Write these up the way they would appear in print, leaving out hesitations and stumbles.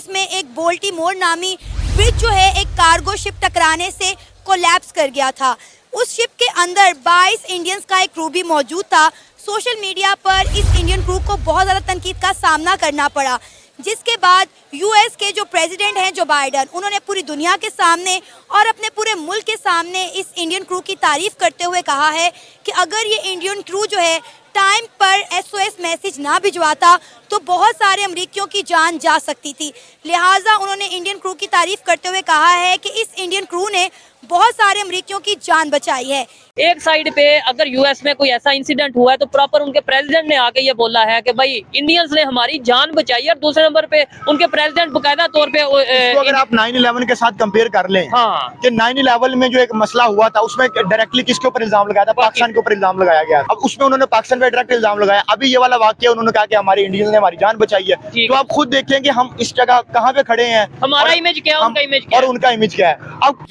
जिसमें एक बोल्टीमोर नामी ब्रिज जो है एक कार्गो शिप टकराने से कोलैप्स कर गया था। उस शिप के अंदर 22 इंडियंस का एक क्रू भी मौजूद था। सोशल मीडिया पर इस इंडियन क्रू को बहुत ज़्यादा तनकीद का सामना करना पड़ा, जिसके बाद यूएस के जो प्रेसिडेंट हैं जो बाइडन, उन्होंने पूरी दुनिया के सामने और अपने पूरे मुल्क के सामने इस इंडियन क्रू की तारीफ करते हुए कहा है कि अगर ये इंडियन क्रू जो है टाइम पर एसओएस मैसेज ना भिजवाता तो बहुत सारे अमरीकियों की जान जा सकती थी। लिहाजा उन्होंने इंडियन क्रू की तारीफ करते हुए कहा है कि इस इंडियन क्रू ने बहुत सारे अमरीकियों की जान बचाई है। एक साइड पे अगर यूएस में कोई ऐसा इंसिडेंट हुआ है तो प्रॉपर उनके प्रेसिडेंट ने आके ये बोला है कि भाई इंडियंस ने हमारी जान बचाई है, और दूसरे नंबर पे उनके प्रेसिडेंट बकायदा तौर पे अगर आप 9/11 के साथ कंपेयर कर लें, हाँ, कि 9/11 में जो एक मसला हुआ था उसमें डायरेक्टली किसके ऊपर इल्जाम लगाया था? पाकिस्तान के ऊपर इल्जाम लगाया गया। अब उसमें उन्होंने पाकिस्तान पे डायरेक्ट इल्जाम लगाया। अभी ये वाला वाकया उन्होंने कहा कि हमारे इंडियंस ने हमारी जान बचाई है। तो आप खुद देखें कि हम इस जगह कहाँ पे खड़े हैं, हमारा इमेज क्या है, उनका इमेज क्या और है, उनका इमेज क्या है। अब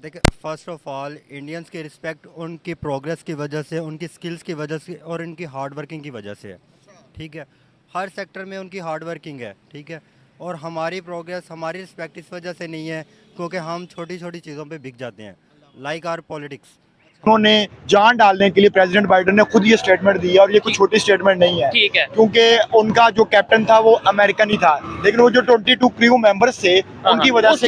देखिए, फर्स्ट ऑफ ऑल इंडियंस की रिस्पेक्ट उनकी प्रोग्रेस की वजह से, उनकी स्किल्स की वजह से और उनकी हार्ड वर्किंग की वजह से है। ठीक है, हर सेक्टर में उनकी हार्ड वर्किंग है। ठीक है, और हमारी प्रोग्रेस, हमारी रिस्पेक्ट इस वजह से नहीं है क्योंकि हम छोटी छोटी चीज़ों पे बिक जाते हैं, लाइक आवर पॉलिटिक्स। उन्होंने जान डालने के लिए प्रेसिडेंट बाइडन ने खुद ये स्टेटमेंट दी है, और ये कोई छोटी स्टेटमेंट नहीं है। ठीक है, क्योंकि उनका जो कैप्टन था वो अमेरिकन ही था, लेकिन वो जो 22 क्रू मेंबर्स थे उनकी वजह से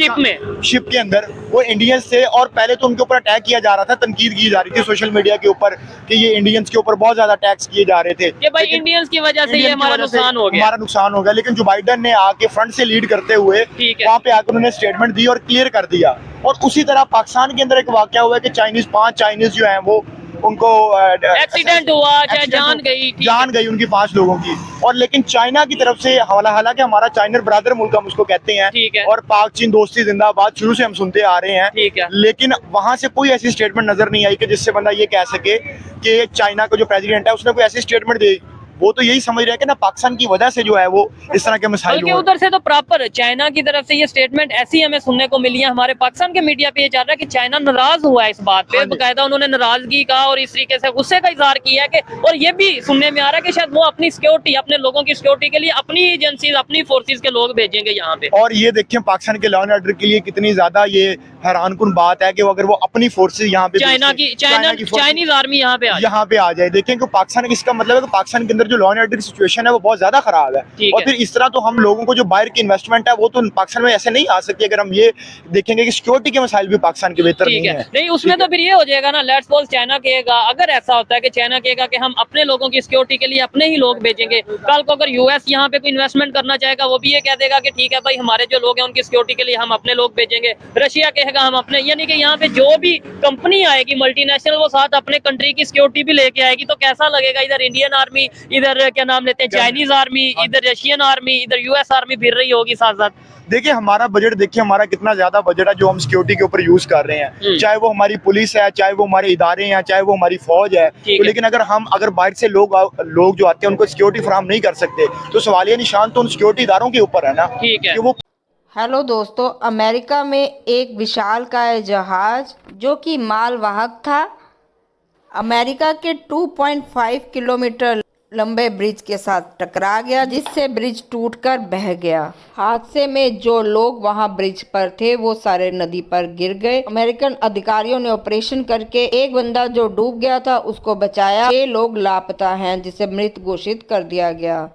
शिप के अंदर वो इंडियंस थे। और पहले तो उनके ऊपर अटैक किया जा रहा था, तनकीद की जा रही थी सोशल मीडिया के ऊपर कि ये इंडियंस के ऊपर बहुत ज्यादा अटैक्स किए जा रहे थे कि भाई इंडियंस की वजह से ये हमारा नुकसान हो गया, हमारा नुकसान हो गया। लेकिन जो बाइडन ने आके फ्रंट से लीड करते हुए वहाँ पे आकर उन्होंने स्टेटमेंट दी और क्लियर कर दिया। और उसी तरह पाकिस्तान के अंदर एक वाकया हुआ है कि 5 चाइनीज जो हैं वो उनको एक्सीडेंट हुआ, चाहे जान गई उनकी 5 लोगों की। और लेकिन चाइना की तरफ से हालांकि हमारा चाइना ब्रदर मुल्क हम उसको कहते हैं, और पाक चीन दोस्ती जिंदाबाद शुरू से हम सुनते आ रहे हैं, लेकिन वहां से कोई ऐसी स्टेटमेंट नजर नहीं आई कि जिससे बंदा ये कह सके कि चाइना का जो प्रेसिडेंट है उसने कोई ऐसी स्टेटमेंट दी। वो तो यही समझ रहे हैं कि ना पाकिस्तान की वजह से जो है वो इस तरह के मसाइल हुए। उधर से तो प्रॉपर चाइना की तरफ से ये स्टेटमेंट ऐसी हमें सुनने को मिली है। हमारे पाकिस्तान के मीडिया पे ये चल रहा है कि चाइना नाराज हुआ है इस बात पे, बकायदा उन्होंने नाराजगी का और इस तरीके से गुस्से का इजहार किया है कि, और ये भी सुनने में आ रहा है कि शायद वो अपनी सिक्योरिटी, अपने लोगों की सिक्योरिटी के लिए अपनी एजेंसी, अपनी फोर्सेज के लोग भेजेंगे यहाँ पे। और ये देखिए पाकिस्तान के लॉ एंड ऑर्डर के लिए कितनी ज्यादा ये हैरानकुन बात है कि अगर वो अपनी फोर्सेज यहाँ पे चाइनीज आर्मी यहाँ पे आ जाए। देखें कि पाकिस्तान, इसका मतलब है कि पाकिस्तान के अंदर जो लॉ एंड ऑर्डर की सिचुएशन है वो बहुत ज्यादा खराब है। और फिर इस तरह तो हम लोगों को जो बाहर की इन्वेस्टमेंट है वो तो पाकिस्तान में ऐसे नहीं आ सकती अगर हम ये देखेंगे कि सिक्योरिटी के मसाइल भी पाकिस्तान के बेहतर नहीं है। नहीं, उसमें तो फिर ये हो जाएगा ना, लेट्स सपोज चाइना कहेगा, अगर ऐसा होता है कि चाइना कहेगा कि हम अपने लोगों की सिक्योरिटी के लिए अपने ही लोग भेजेंगे, कल को अगर यूएस यहाँ पे कोई इन्वेस्टमेंट करना चाहेगा वो भी ये कह देगा कि ठीक है भाई हमारे जो लोग हैं उनकी सिक्योरिटी के लिए हम अपने लोग भेजेंगे। रशिया कहेगा हम अपने, यानी कि यहाँ पे जो भी कंपनी आएगी मल्टीनेशनल वो साथ अपने कंट्री की सिक्योरिटी भी लेके आएगी। तो कैसा लगेगा, इधर इंडियन आर्मी, इधर क्या नाम लेते हैं चाइनीज आर्मी, इधर रशियन आर्मी, इधर यूएस आर्मी फिर रही होगी साथ साथ। देखिए हमारा बजट, देखिए हमारा कितना ज्यादा बजट है जो हम सिक्योरिटी के ऊपर यूज कर रहे हैं, चाहे वो हमारी पुलिस है, चाहे वो हमारे इदारे हैं, चाहे वो हमारी फौज है। तो लेकिन अगर बाहर से लोग जो आते हैं उनको सिक्योरिटी फराहम नहीं कर सकते तो सवालिया निशान तो उन सिक्योरिटी इदारों के ऊपर है ना। ठीक है। वो हेलो दोस्तों, अमेरिका में एक विशालकाय जहाज जो कि मालवाहक था अमेरिका के 2.5 किलोमीटर लंबे ब्रिज के साथ टकरा गया, जिससे ब्रिज टूटकर बह गया। हादसे में जो लोग वहां ब्रिज पर थे वो सारे नदी पर गिर गए। अमेरिकन अधिकारियों ने ऑपरेशन करके एक बंदा जो डूब गया था उसको बचाया। 6 लोग लापता हैं जिसे मृत घोषित कर दिया गया।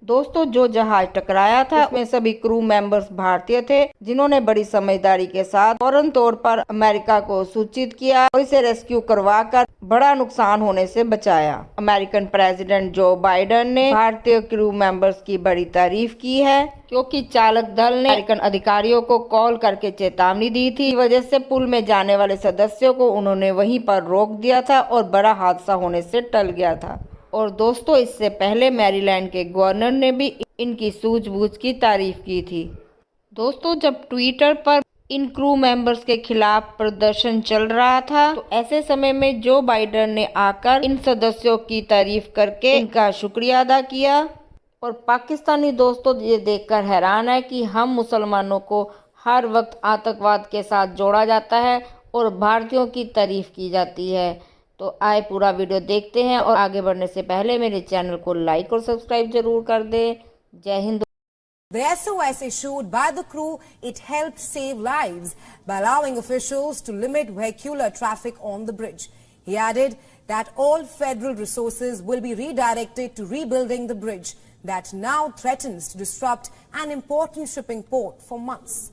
दोस्तों, जो जहाज टकराया था उसमें सभी क्रू मेंबर्स भारतीय थे, जिन्होंने बड़ी समझदारी के साथ फौरन तौर पर अमेरिका को सूचित किया और इसे रेस्क्यू करवाकर बड़ा नुकसान होने से बचाया। अमेरिकन प्रेसिडेंट जो बाइडन ने भारतीय क्रू मेंबर्स की बड़ी तारीफ की है, क्योंकि चालक दल ने अमेरिकन अधिकारियों को कॉल करके चेतावनी दी थी। इस वजह से पुल में जाने वाले सदस्यों को उन्होंने वहीं पर रोक दिया था और बड़ा हादसा होने से टल गया था। और दोस्तों, इससे पहले मैरीलैंड के गवर्नर ने भी इनकी सूझबूझ की तारीफ की थी। दोस्तों, जब ट्विटर पर इन क्रू मेंबर्स के खिलाफ प्रदर्शन चल रहा था तो ऐसे समय में जो बाइडन ने आकर इन सदस्यों की तारीफ करके इनका शुक्रिया अदा किया। और पाकिस्तानी दोस्तों ये देखकर हैरान है कि हम मुसलमानों को हर वक्त आतंकवाद के साथ जोड़ा जाता है और भारतीयों की तारीफ की जाती है। तो आए पूरा वीडियो देखते हैं, और आगे बढ़ने से पहले मेरे चैनल को लाइक और सब्सक्राइब जरूर कर दें। जय Hind. The SOS issued by the crew, it helped save lives by allowing officials to limit vehicular traffic on the bridge. He added that all federal resources will be redirected to rebuilding the bridge that now threatens to disrupt an important shipping port for months.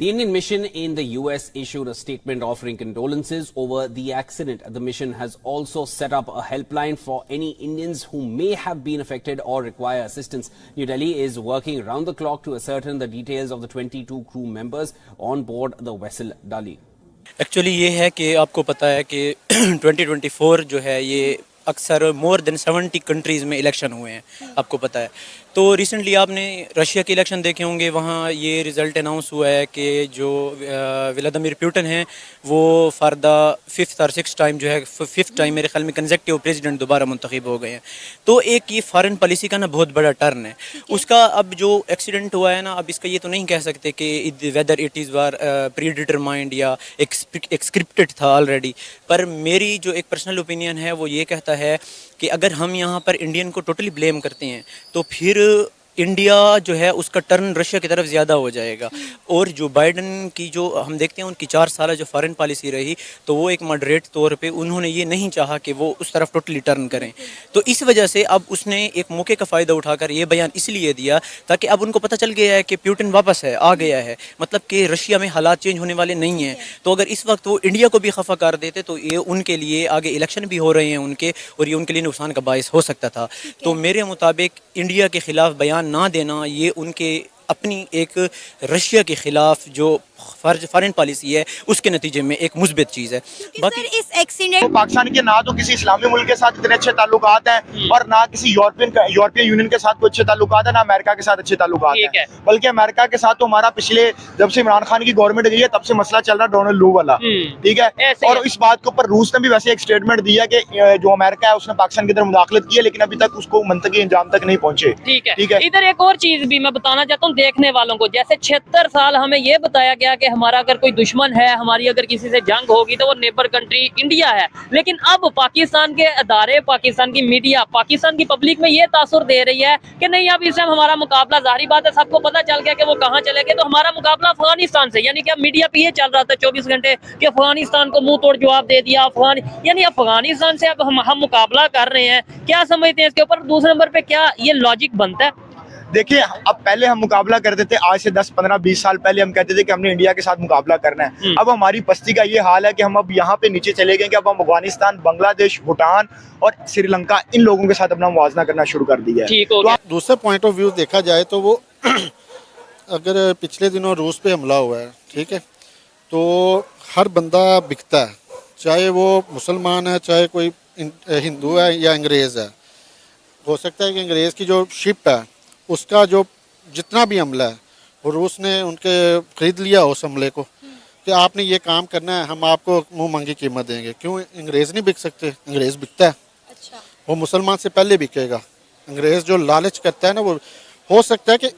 The Indian mission in the US issued a statement offering condolences over the accident. The mission has also set up a helpline for any Indians who may have been affected or require assistance. New Delhi is working round the clock to ascertain the details of the 22 crew members on board the vessel Dali. Actually ये है कि आपको पता है कि 2024 जो है ये अक्सर मोर देन 70 कंट्रीज़ में इलेक्शन हुए हैं, आपको पता है। तो रिसेंटली आपने रशिया के इलेक्शन देखे होंगे, वहाँ ये रिज़ल्ट अनाउंस हुआ है कि जो व्लादिमीर पुतिन हैं वो फॉर द 5th और 6th टाइम जो है 5th टाइम मेरे ख्याल में कंसेक्टिव प्रेसिडेंट दोबारा मुंतखब हो गए हैं। तो एक ये फॉरेन पॉलिसी का ना बहुत बड़ा टर्न है। उसका अब जो एक्सीडेंट हुआ है ना, अब इसका ये तो नहीं कह सकते कि whether it is war pre determined या एक्सक्रिप्टेड था ऑलरेडी, पर मेरी जो एक पर्सनल ओपिनियन है वो ये कहता है कि अगर हम यहाँ पर इंडियन को टोटली ब्लेम करते हैं तो फिर इंडिया जो है उसका टर्न रशिया की तरफ ज़्यादा हो जाएगा। और जो बाइडन की जो हम देखते हैं उनकी 4 साल जो फॉरेन पॉलिसी रही, तो वो एक मॉडरेट तौर पे उन्होंने ये नहीं चाहा कि वो उस तरफ टोटली टर्न करें। तो इस वजह से अब उसने एक मौके का फ़ायदा उठाकर ये बयान इसलिए दिया ताकि अब उनको पता चल गया है कि पुतिन वापस है, आ गया है, मतलब कि रशिया में हालात चेंज होने वाले नहीं हैं। तो अगर इस वक्त वो इंडिया को भी खफा कर देते तो ये उनके लिए आगे इलेक्शन भी हो रहे हैं उनके, और ये उनके लिए नुकसान का बायस हो सकता था। तो मेरे मुताबिक इंडिया के ख़िलाफ़ बयान ना देना ये उनके अपनी एक रशिया के खिलाफ जो फॉरेन पॉलिसी है उसके नतीजे में एक मुस्बित चीज़ है। बाकी इस एक्सीडेंट तो पाकिस्तान के ना तो किसी इस्लामी मुल्क के साथ इतने अच्छे ताल्लुकात हैं और ना किसी यूरोपियन यूनियन के साथ कोई अच्छे ताल्लुकात है, ना अमेरिका के साथ अच्छे ताल्लुकात हैं। बल्कि अमेरिका के साथ तो हमारा पिछले जब से इमरान खान की गवर्नमेंट गई है तब से मसला चल रहा डोनाल्ड लू वाला, ठीक है। और इस बात के ऊपर रूस ने भी वैसे एक स्टेटमेंट दिया कि जो अमेरिका है उसने पाकिस्तान की तरफ मुदाखलत की है, लेकिन अभी तक उसको मंतकी अंजाम तक नहीं पहुंचे। ठीक है। इधर एक और चीज भी मैं बताना चाहता हूँ देखने वालों को, जैसे 76 साल हमें ये बताया गया कि हमारा अगर कोई दुश्मन है, हमारी अगर किसी से जंग होगी तो वो नेबर कंट्री इंडिया है, लेकिन अब पाकिस्तान के अदारे, पाकिस्तान की मीडिया, पाकिस्तान की पब्लिक में ये तासुर दे रही है कि नहीं अब इस टाइम हमारा मुकाबला, जाहिर बात है सबको पता चल गया कि वो कहाँ चले गए, तो हमारा मुकाबला अफगानिस्तान से, यानी कि अब मीडिया पे ये चल रहा था 24 घंटे कि अफगानिस्तान को मुंह तोड़ जवाब दे दिया, यानी अफगानिस्तान से अब हम मुकाबला कर रहे हैं। क्या समझते हैं इसके ऊपर? दूसरे नंबर पे क्या ये लॉजिक बनता है? देखिए, अब पहले हम मुकाबला करते थे, आज से 10, 15, 20 साल पहले हम कहते थे कि हमने इंडिया के साथ मुकाबला करना है। अब हमारी पस्ती का ये हाल है कि हम अब यहाँ पे नीचे चले गए कि अब हम अफगानिस्तान, बांग्लादेश, भूटान और श्रीलंका इन लोगों के साथ अपना मुवाजना करना शुरू कर दिया है। तो दूसरा पॉइंट ऑफ व्यू देखा जाए तो वो अगर पिछले दिनों रूस पे हमला हुआ है, ठीक है, तो हर बंदा बिकता है, चाहे वो मुसलमान है, चाहे कोई हिंदू है या अंग्रेज़ है। हो सकता है कि अंग्रेज़ की जो शिप है उसका जो जितना भी हमला है वो रूस ने उनके खरीद लिया उस हमले को कि आपने ये काम करना है, हम आपको मुंह मांगी कीमत देंगे। क्यों अंग्रेज़ नहीं बिक सकते? अंग्रेज़ बिकता है। अच्छा। वो मुसलमान से पहले बिकेगा। अंग्रेज़ जो लालच करता है ना, वो हो सकता है कि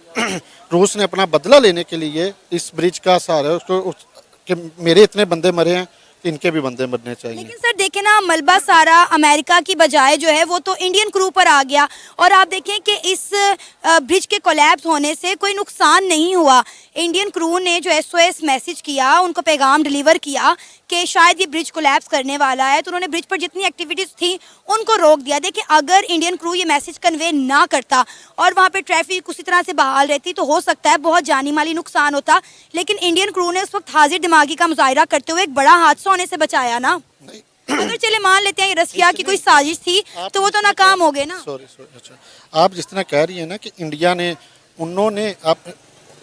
रूस ने अपना बदला लेने के लिए इस ब्रिज का सहारा उसको कि मेरे इतने बंदे मरे हैं, इनके भी बंदे मरने चाहिए। लेकिन सर देखें ना, मलबा सारा अमेरिका की बजाय जो है वो तो इंडियन क्रू पर आ गया, और आप देखें कि इस ब्रिज के कोलैप्स होने से कोई नुकसान नहीं हुआ। इंडियन क्रू ने जो SOS मैसेज किया, उनको पैगाम डिलीवर किया कि शायद ये ब्रिज कोलैप्स करने वाला है, तो उन्होंने ब्रिज पर जितनी एक्टिविटीज़ थी उनको रोक दिया। देखिए, अगर इंडियन क्रू ये मैसेज कन्वे ना करता और वहाँ पे ट्रैफिक उसी तरह से बहाल रहती तो हो सकता है बहुत जानी माली नुकसान होता, लेकिन इंडियन क्रू ने उस वक्त हाजिर दिमागी का मुजाहिरा करते हुए एक बड़ा हादसा होने से बचाया ना। अगर चले मान लेते हैं रशिया की कोई साजिश थी तो वो तो नाकाम हो गए ना। सॉरी, अच्छा, आप जिस तरह कह रही है ना कि इंडिया ने, उन्होंने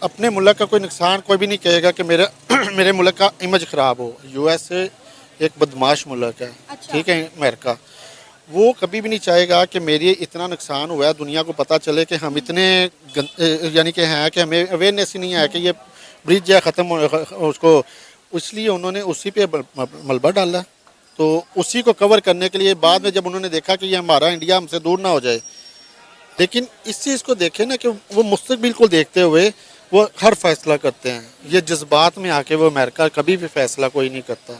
अपने मुल्क का कोई नुकसान कोई भी नहीं कहेगा कि मेरे मुल्क का इमेज ख़राब हो। USA एक बदमाश मुल्क है, अच्छा। ठीक है, अमेरिका वो कभी भी नहीं चाहेगा कि मेरे इतना नुकसान हुआ है, दुनिया को पता चले कि हम इतने यानी कि हैं कि हमें अवेयरनेस ही नहीं है कि ये ब्रिज जो ख़त्म हो उसको, इसलिए उन्होंने उसी पे मलबा डाला। तो उसी को कवर करने के लिए बाद में जब उन्होंने देखा कि ये हमारा इंडिया हमसे दूर ना हो जाए, लेकिन इस चीज़ को देखें ना कि वो मुस्तकबिल को देखते हुए वो हर फैसला करते हैं। ये जज्बात में आके वो अमेरिका कभी भी फैसला कोई नहीं करता,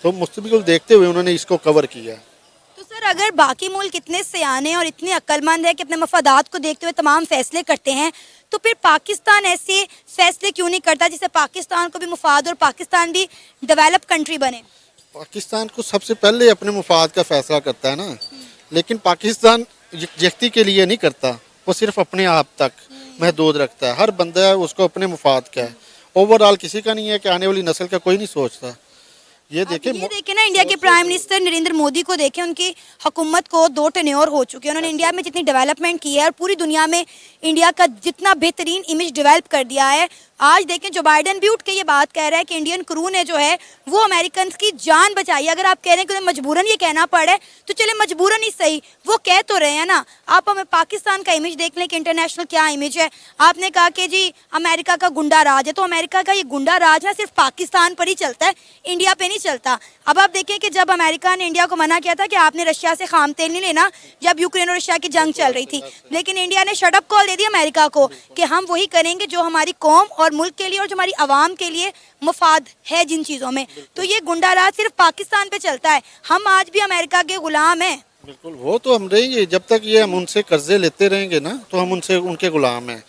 तो मुस्तकबिल को देखते हुए उन्होंने इसको कवर किया। तो सर अगर बाकी मुल्क इतने सियाने और इतने अक्लमंद है कि अपने मफादात को देखते हुए तमाम फैसले करते हैं, तो फिर पाकिस्तान ऐसे फैसले क्यों नहीं करता जिससे पाकिस्तान को भी मुफाद और पाकिस्तान भी डेवलप कंट्री बने? पाकिस्तान को सबसे पहले अपने मुफाद का फैसला करता है ना, लेकिन पाकिस्तान यकती के लिए नहीं करता, वो सिर्फ अपने आप तक महदूद रखता है। हर बंदा है उसको अपने मुफाद का है, ओवरऑल किसी का नहीं है कि आने वाली नस्ल का कोई नहीं सोचता। ये देखें ना, इंडिया के प्राइम मिनिस्टर नरेंद्र मोदी को देखें, उनकी हुकूमत को 2 टेन्योर हो चुके हैं। उन्होंने इंडिया में जितनी डेवलपमेंट की है और पूरी दुनिया में इंडिया का जितना बेहतरीन इमेज डेवलप कर दिया है। आज देखें जो बाइडेन भी उठ के ये बात कह रहा है कि इंडियन क्रू ने जो है वो अमेरिकन की जान बचाई। अगर आप कह रहे हैं कि उन्हें मजबूरन ये कहना पड़ा है तो चले मजबूरन ही सही, वो कह तो रहे हैं ना। आप हमें पाकिस्तान का इमेज देख लें कि इंटरनेशनल क्या इमेज है। आपने कहा कि जी अमेरिका का गुंडा राज है, तो अमेरिका का ये गुंडा राज ना सिर्फ पाकिस्तान पर ही चलता है, इंडिया पे नहीं चलता। अब आप देखें कि जब अमेरिका ने इंडिया को मना किया था कि आपने रशिया से खाम तेल नहीं लेना, जब यूक्रेन और रशिया की जंग चल रही थी, लेकिन इंडिया ने शट अप कॉल दे दी अमेरिका को कि हम वही करेंगे जो हमारी कौम और मुल्क के लिए और जो हमारी आवाम के लिए मुफाद है जिन चीज़ों में। तो ये गुंडा राज सिर्फ पाकिस्तान पे चलता है, हम आज भी अमेरिका के गुलाम हैं। बिल्कुल, वो तो हम रहेंगे जब तक ये हम उनसे कर्जे लेते रहेंगे ना, तो हम उनसे उनके गुलाम हैं।